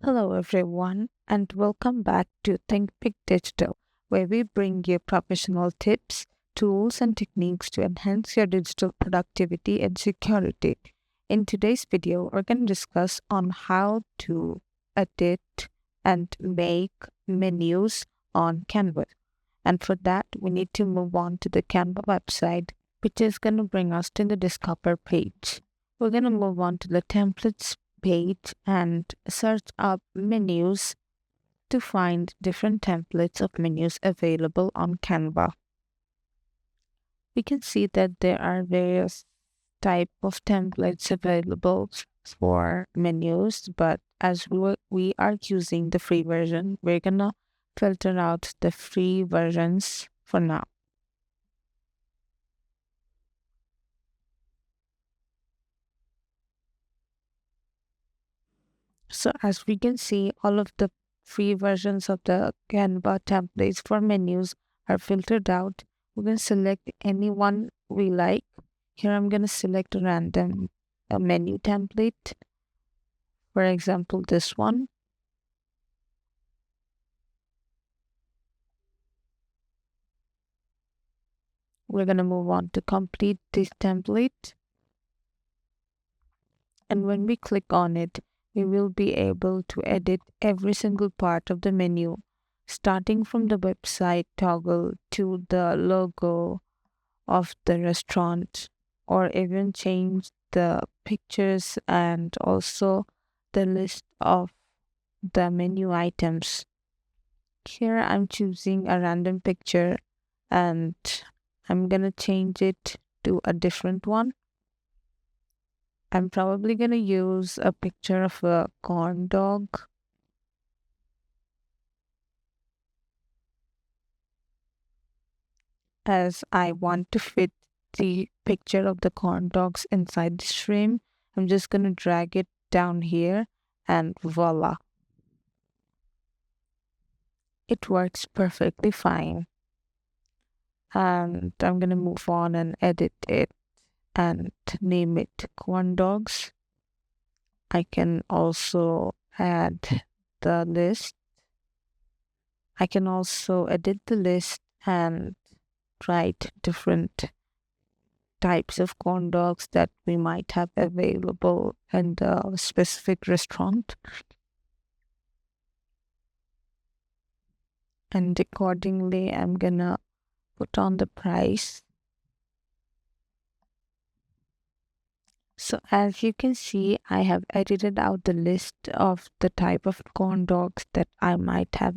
Hello, everyone, and welcome back to Think Big Digital, where we bring you professional tips, tools, and techniques to enhance your digital productivity and security. In today's video, we're going to discuss on how to edit and make menus on Canva. And for that, we need to move on to the Canva website, which is going to bring us to the Discover page. We're going to move on to the templates page and search up menus to find different templates of menus available on Canva. We can see that there are various type of templates available for menus, but as we are using the free version, we're gonna filter out the free versions for now. So as we can see, all of the free versions of the Canva templates for menus are filtered out. We can select any one we like. Here I'm going to select a random menu template. For example, this one. We're going to move on to complete this template. And when we click on it, we will be able to edit every single part of the menu, starting from the website toggle to the logo of the restaurant, or even change the pictures and also the list of the menu items. Here I'm choosing a random picture and I'm gonna change it to a different one. I'm probably gonna use a picture of a corn dog. As I want to fit the picture of the corn dogs inside this frame, I'm just gonna drag it down here and voila. It works perfectly fine. And I'm gonna move on and edit it and name it corn dogs. I can also add the list. I can also edit the list and write different types of corn dogs that we might have available in the specific restaurant. And accordingly, I'm gonna put on the price. So as you can see, I have edited out the list of the type of corn dogs that I might have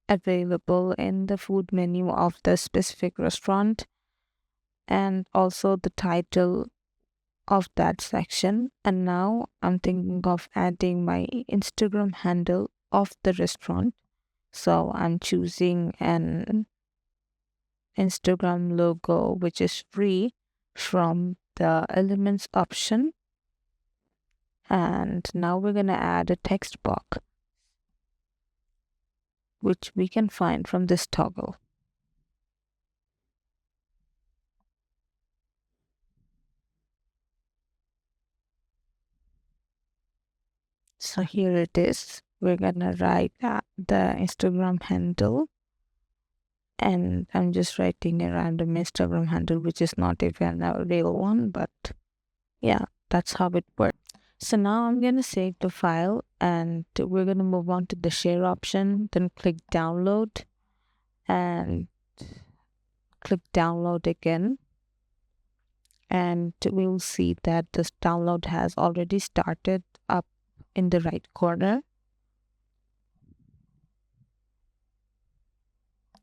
available in the food menu of the specific restaurant, and also the title of that section. And now I'm thinking of adding my Instagram handle of the restaurant. So I'm choosing an Instagram logo which is free from the elements option. And now we're going to add a text box, which we can find from this toggle. So here it is. We're going to write the Instagram handle. And I'm just writing a random Instagram handle, which is not even a real one, but yeah, that's how it works. So now I'm going to save the file and we're going to move on to the share option, then click download and click download again. And we'll see that this download has already started up in the right corner.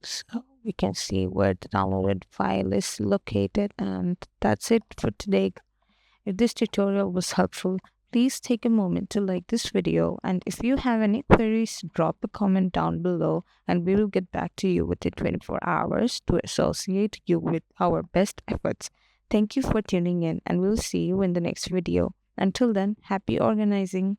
So we can see where the downloaded file is located, and that's it for today. If this tutorial was helpful, please take a moment to like this video, and if you have any queries, drop a comment down below and we will get back to you within 24 hours to associate you with our best efforts. Thank you for tuning in, and we'll see you in the next video. Until then, happy organizing.